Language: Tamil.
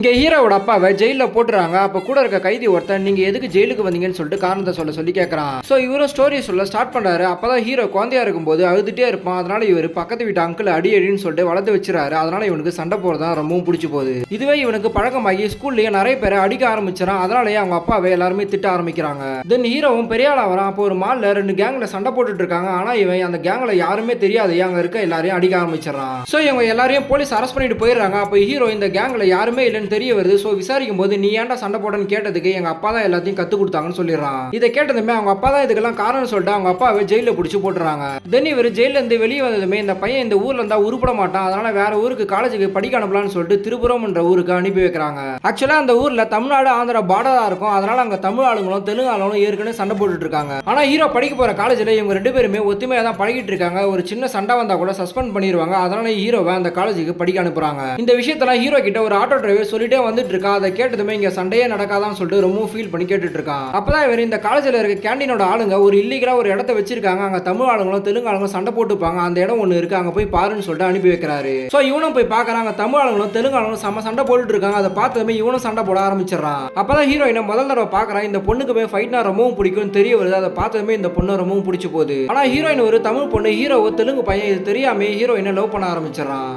இங்க ஹீரோவோட அப்பாவை ஜெயில போட்டுறாங்க. அப்ப கூட இருக்க கைதி ஒருத்தன் நீங்க எதுக்கு ஜெயிலுக்கு வந்தீங்கன்னு சொல்லிட்டு காரணத்தை சொல்லி கேட்கறான். சோ இவரும் ஸ்டோரி சொல்ல ஸ்டார்ட் பண்றாரு. அப்பதான் ஹீரோ குழந்தையா இருக்கும்போது அழுதுட்டே இருப்பான். அதனால இவர் பக்கத்து வீட்டு அங்கிள் அடி அடின்னு சொல்லிட்டு வளர்த்து வச்சிருக்காரு. அதனால இவனுக்கு சண்டை போறதா ரொம்பவும் பிடிச்சு போகுது. இதுவே இவனுக்கு பழக்கமாகி ஸ்கூல்லயே நிறைய பேரை அடிக்க ஆரம்பிச்சான். அதனாலயே அவங்க அப்பாவை எல்லாருமே திட்ட ஆரம்பிக்கிறாங்க. தென் ஹீரோவும் பெரிய ஆளா வரான். அப்போ ஒரு மால்ல 2 கேங்ல சண்டை போட்டுட்டு இருக்காங்க. ஆனா இவன் அந்த கேங்ல யாருமே தெரியாது அங்க இருக்க எல்லாரையும் அடிக்க ஆரம்பிச்சிடறான். சோ இவங்க எல்லாரையும் போலீஸ் அரெஸ்ட் பண்ணிட்டு போயிடுறாங்க. அப்ப ஹீரோ இந்த கேங்ல யாருமே இல்லைன்னு தெரிய வருது. சோ விசாரிக்கும் போது நீ ஏன்டா சண்டை போடன்னு கேட்டதுக்கு எங்க அப்பா தான் எல்லாத்தையும் கத்து கொடுத்தாங்கன்னு சொல்லிடுறான். இதை கேட்டதுமே அவங்க அப்பா தான் இதுக்கெல்லாம் காரணம் சொல்லிட்டு அவங்க அப்பாவை ஜெயில பிடிச்சு போட்டுறாங்க. தென் இவர் ஜெயில இருந்து வெளியே வந்ததுமே இந்த பையன் இந்த ஊர்ல இருந்தா உருப்பட மாட்டான். அதனால வேற ஊருக்கு காலேஜுக்கு படிக்க அனுப்பலாம்னு சொல்லிட்டு திருப்புரம் என்ற ஊருக்கு அனுப்பி வைக்கிறாங்க. ஆக்சுவலா அந்த ஊர்ல தமிழ்நாடு ஆந்திரா பார்டரா இருக்கும். அதனால அங்க தமிழ் ஆளுங்களும் தெலுங்கு ஆளுங்களும் ஏற்கனவே சண்டை போட்டுட்டு இருக்காங்க. ஆனா ஹீரோ படிக்க போற காலேஜ்ல இவங்க 2 பேருமே ஒத்துமையா தான் பழகிட்டு இருக்காங்க. ஒரு சின்ன சண்டை வந்தா கூட சஸ்பெண்ட் பண்ணிடுவாங்க. அதனால ஹீரோவை அந்த காலேஜுக்கு படிக்க அனுப்புறாங்க. இந்த விஷயத்தெல்லாம் ஹீரோ கிட்ட ஒரு ஆட்டோ டிரைவர் சொல்லிட்டே வந்துட்டு இருக்கா. அதை கேட்டதுமே இங்க சண்டையே நடக்காதான்னு சொல்லிட்டு ரொம்ப ஃபீல் பண்ணி கேட்டுட்டு இருக்கான். அப்பதான் இவர் இந்த காலேஜ்ல இருக்க கேண்டீனோட ஆளுங்க ஒரு இல்லீகலா ஒரு இடத்த வச்சிருக்காங்க. அங்க தமிழ் ஆளுங்களும் தெலுங்கு ஆளுங்களும் சண்டை போட்டுப்பாங்க. அந்த இடம் ஒண்ணு இருக்கு, அங்க போய் பாருன்னு சொல்லிட்டு அனுப்பி வைக்கிறாரு. சோ இவனும் போய் பாக்குறாங்க. தமிழ் ஆளுங்களும் தெலுங்கு ஆளுங்களும் செம சண்டை போட்டுட்டு இருக்காங்க. அதை பார்த்ததுமே இவனும் சண்டை போட ஆரம்பிச்சிடறான். அப்பதான் ஹீரோயினை முதல் தடவை பாக்குறான். இந்த பொண்ணுக்கு போய் ஃபைட்னா ரொம்பவும் பிடிக்கும் தெரிய வருது. அதை பார்த்ததுமே இந்த பொண்ணு ரொம்பவும் பிடிச்சு போகுது. ஆனா ஹீரோயின் ஒரு தமிழ் பொண்ணு, ஹீரோவோ தெலுங்கு பையன். இது தெரியாம ஹீரோயினை லவ் பண்ண ஆரம்பிச்சிடறான்.